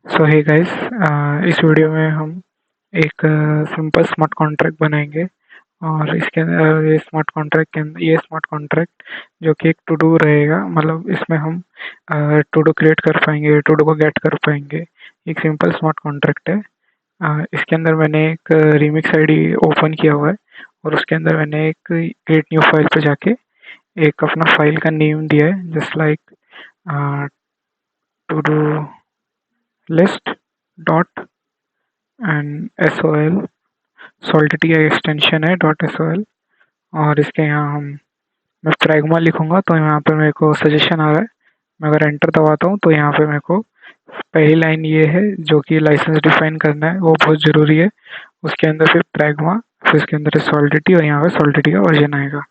सो hey guys, इस video में हम एक सिंपल स्मार्ट कॉन्ट्रैक्ट बनाएंगे। और इसके अंदर ये स्मार्ट कॉन्ट्रैक्ट जो कि एक टू डू रहेगा, मतलब इसमें हम टू डू क्रिएट कर पाएंगे, टू डू को गेट कर पाएंगे। एक सिंपल स्मार्ट कॉन्ट्रैक्ट है। इसके अंदर मैंने एक रिमिक्स आईडी ओपन किया हुआ है और उसके अंदर मैंने एक क्रिएट न्यू फाइल पे जाके एक अपना फाइल का नेम दिया है, just like to do list dot and sol। Solidity का एक्सटेंशन है .sol। और इसके यहाँ मैं प्रैग्मा लिखूंगा तो यहाँ पे मेरे को सजेशन आ रहा है। मैं अगर एंटर दबाता हूँ तो यहाँ पे मेरे को पहली लाइन ये है जो कि लाइसेंस डिफाइन करना है, वो बहुत ज़रूरी है। उसके अंदर फिर प्रैग्मा, फिर उसके अंदर सॉलिडिटी और यहाँ पे सॉलिडिटी का वर्जन आएगा।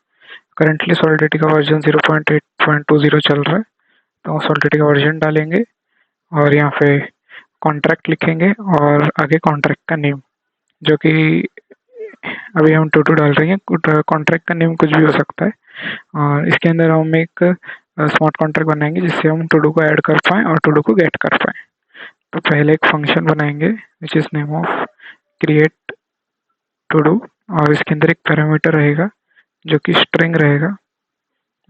करंटली सॉलिडिटी का वर्जन 0.8.20 चल रहा है, तो सॉलिडिटी का वर्जन डालेंगे और यहाँ पे कॉन्ट्रैक्ट लिखेंगे और आगे कॉन्ट्रैक्ट का नेम, जो कि अभी हम टू डाल रहे हैं। कॉन्ट्रैक्ट का नेम कुछ भी हो सकता है। और इसके अंदर हम एक स्मार्ट कॉन्ट्रैक्ट बनाएंगे जिससे हम टू को ऐड कर पाएँ और टू को गेट कर पाएँ। तो पहले एक फंक्शन बनाएंगे which is name of create to और इसके अंदर एक पैरामीटर रहेगा जो कि स्ट्रिंग रहेगा।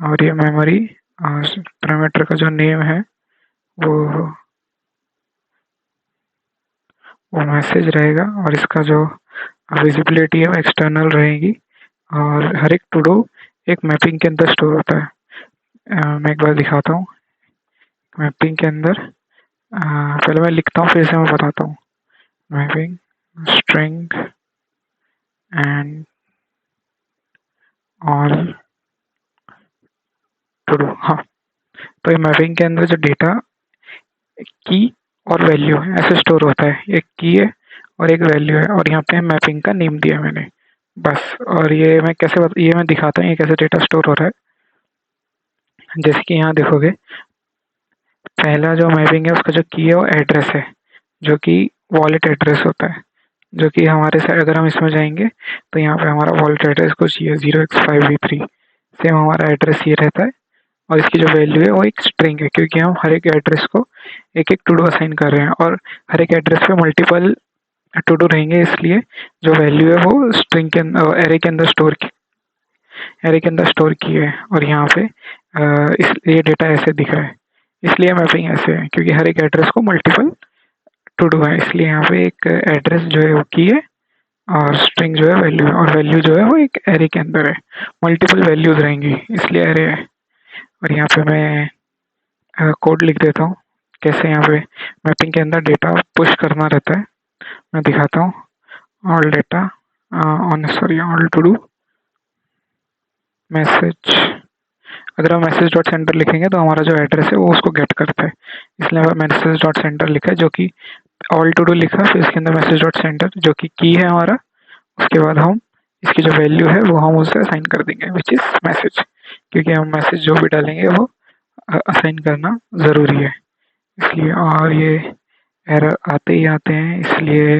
और ये मेमोरी पैरामीटर का जो नेम है वो मैसेज रहेगा और इसका जो विजिबिलिटी है वो एक्सटर्नल रहेगी। और हर एक टू एक मैपिंग के अंदर स्टोर होता है। मैं एक बार दिखाता हूँ। मैपिंग के अंदर पहले मैं लिखता हूँ, फिर से मैं बताता हूँ। Mapping string and all to हाँ, तो ये मैपिंग के अंदर जो डेटा की और वैल्यू है ऐसे स्टोर होता है। एक की है और एक वैल्यू है और यहाँ पे मैपिंग का नेम दिया मैंने, बस। और ये मैं दिखाता हूँ ये कैसे डेटा स्टोर हो रहा है। जैसे कि यहाँ देखोगे, पहला जो मैपिंग है उसका जो की है वो एड्रेस है, जो कि वॉलेट एड्रेस होता है। जो कि हमारे साइड अगर हम इसमें जाएंगे तो यहाँ पे हमारा वॉलेट एड्रेस कुछ ये 0x5v3 सेम हमारा एड्रेस ये रहता है। और इसकी जो वैल्यू है वो एक स्ट्रिंग है, क्योंकि हम हर एक एड्रेस को एक एक टू डू असाइन कर रहे हैं और हर एक एड्रेस पे मल्टीपल टू डू रहेंगे, इसलिए जो वैल्यू है वो स्ट्रिंग के अंदर एरे के अंदर स्टोर की है। और यहाँ पे इस ये डेटा ऐसे दिख रहा है, इसलिए मैपिंग ऐसे है क्योंकि हर एक एड्रेस को मल्टीपल टू डू है। इसलिए यहाँ पे एक एड्रेस जो है वो की है और स्ट्रिंग जो है वैल्यू है, और वैल्यू जो है वो एक एरे के अंदर है। मल्टीपल वैल्यूज रहेंगी इसलिए एरे है। और यहाँ पे मैं कोड लिख देता हूँ कैसे यहाँ पे मैपिंग के अंदर डेटा पुश करना रहता है। मैं दिखाता हूँ। All data all to do message. अगर हम मैसेज डॉट सेंटर लिखेंगे तो हमारा जो एड्रेस है वो उसको गेट करता है, इसलिए हमें मैसेज डॉट सेंटर लिखा है, जो कि ऑल टू डू लिखा, फिर इसके अंदर मैसेज डॉट सेंटर जो कि की है हमारा। उसके बाद हम इसकी जो वैल्यू है वो हम उसे असाइन कर देंगे विच इज़ मैसेज, क्योंकि हम मैसेज जो भी डालेंगे वो असाइन करना ज़रूरी है इसलिए। और ये एरर आते ही आते हैं, इसलिए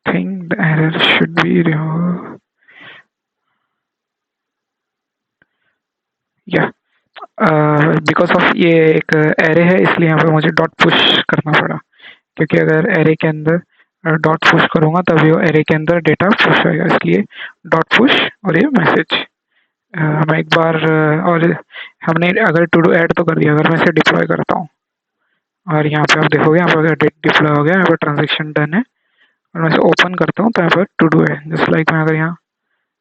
think the error should be remove या बिकॉज ऑफ ये एक एरे है, इसलिए यहाँ पे मुझे डॉट पुश करना पड़ा, क्योंकि अगर एरे के अंदर डॉट पुश करूँगा तभी वो एरे के अंदर डेटा पुश होएगा, इसलिए डॉट पुश और ये मैसेज। मैं एक बार और हमने अगर टू डू ऐड तो कर दिया, अगर मैं इसे डिप्लॉय करता हूँ और यहाँ पे आप देखोगे यहाँ पर डिप्लॉय हो गया, यहाँ पर ट्रांजेक्शन डन है। और मैं इसे ओपन करता हूँ तो यहाँ पर टू डू है, जस्ट लाइक मैं अगर यहाँ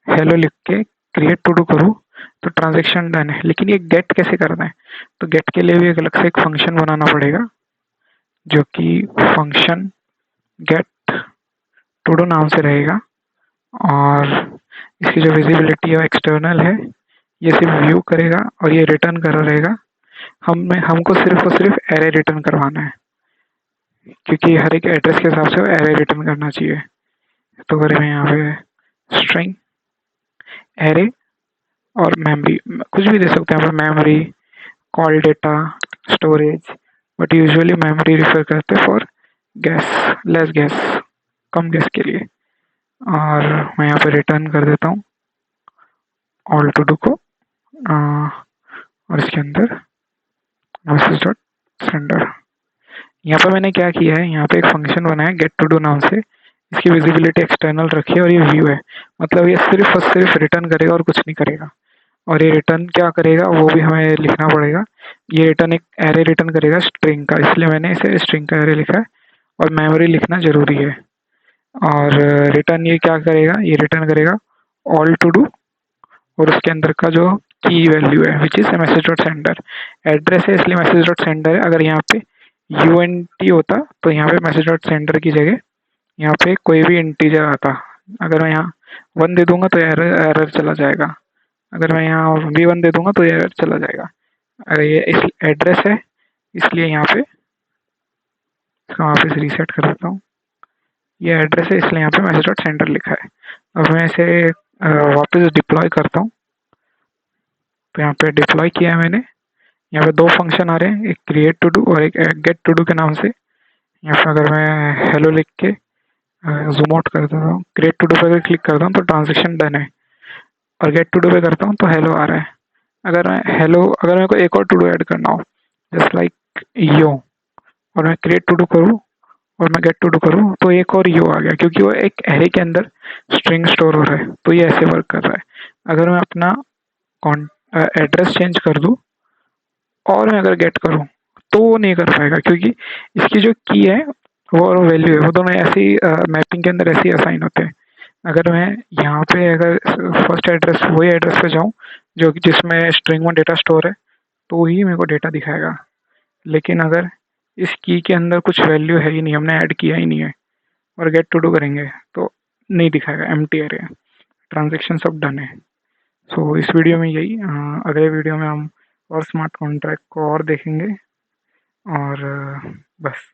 हेलो लिख के क्रिएट टू डू करूँ तो ट्रांजेक्शन डन है। लेकिन ये गेट कैसे करना है, तो गेट के लिए भी अलग से एक फंक्शन बनाना पड़ेगा, जो कि फंक्शन गेट टू डू नाम से रहेगा। और इसकी जो विजिबिलिटी है एक्सटर्नल है, ये सिर्फ व्यू करेगा और ये रिटर्न कर रहेगा। हमको सिर्फ और सिर्फ एरे रिटर्न करवाना है, क्योंकि हर एक एड्रेस के हिसाब से एरे रिटर्न करना चाहिए। तो अगर मैं यहाँ पे स्ट्रिंग एरे और मेमोरी कुछ भी दे सकते हैं, यहाँ पर memory, call data, storage, but usually memory refer करते हैं for less gas, come gas के लिए। और मैं यहाँ पे रिटर्न कर देता हूँ ऑल टू डू को और इसके अंदर मैसेज डॉट सेंडर। यहाँ पे मैंने क्या किया है, यहाँ पे एक फंक्शन बनाया है गेट टू डू नाम से। इसकी विजिबिलिटी एक्सटर्नल रखी है और ये व्यू है, मतलब ये सिर्फ और सिर्फ रिटर्न करेगा और कुछ नहीं करेगा। और ये रिटर्न क्या करेगा वो भी हमें लिखना पड़ेगा। ये रिटर्न एक एरे रिटर्न करेगा स्ट्रिंग का, इसलिए मैंने इसे स्ट्रिंग का एरे लिखा है और मेमोरी लिखना जरूरी है। और रिटर्न ये क्या करेगा, ये रिटर्न करेगा ऑल टू डू और उसके अंदर का जो की वैल्यू है which is message dot sender. Address है इसलिए मैसेज डॉट सेंडर है। अगर यहाँ पे यूएनटी होता तो यहाँ पे मैसेज डॉट सेंडर की जगह यहाँ पे कोई भी इंटीजर आता। अगर मैं यहाँ 1 दे दूंगा तो एरर एरर चला जाएगा, अगर मैं यहाँ V1 दे दूंगा तो ये एरर चला जाएगा। अगर ये इस एड्रेस है इसलिए यहाँ पे इसको वापस रीसेट कर देता हूँ। ये एड्रेस है इसलिए यहाँ पे मैसेज डॉट सेंडर लिखा है। अब मैं इसे वापस डिप्लॉय करता हूँ, तो यहाँ पे डिप्लॉय किया है मैंने। यहाँ पे 2 फंक्शन आ रहे हैं, एक क्रिएट टू डू और एक गेट टू डू के नाम से। यहाँ पे अगर मैं हेलो लिख के जूम आउट कर देता हूँ, क्रिएट टू डू पे अगर क्लिक करता हूँ तो ट्रांजेक्शन डन है, और गेट टू डू पे करता हूँ तो हेलो आ रहा है। अगर मेरे को एक और टू डू ऐड करना हो जस्ट लाइक यो, और मैं क्रिएट टू डू करूँ और मैं गेट टू डू करूँ तो एक और यो आ गया, क्योंकि वो एक एरे के अंदर स्ट्रिंग स्टोर हो रहा है, तो ये ऐसे वर्क कर रहा है। अगर मैं अपना एड्रेस चेंज कर दूँ और मैं अगर गेट करूँ तो वो नहीं कर पाएगा, क्योंकि इसकी जो की है वो और वैल्यू है वो दोनों ऐसी मैपिंग के अंदर ऐसे ही असाइन होते हैं। अगर मैं यहाँ पे अगर फर्स्ट एड्रेस वही एड्रेस पे जाऊँ जो कि जिसमें स्ट्रिंग में डेटा स्टोर है तो ही मेरे को डेटा दिखाएगा। लेकिन अगर इस की के अंदर कुछ वैल्यू है ही नहीं, हमने ऐड किया ही नहीं है, और गेट टू डू करेंगे तो नहीं दिखाएगा, एम्प्टी एरे है, ट्रांजेक्शन सब डन है। सो इस वीडियो में यही, अगले वीडियो में हम और स्मार्ट कॉन्ट्रैक्ट को और देखेंगे। और बस।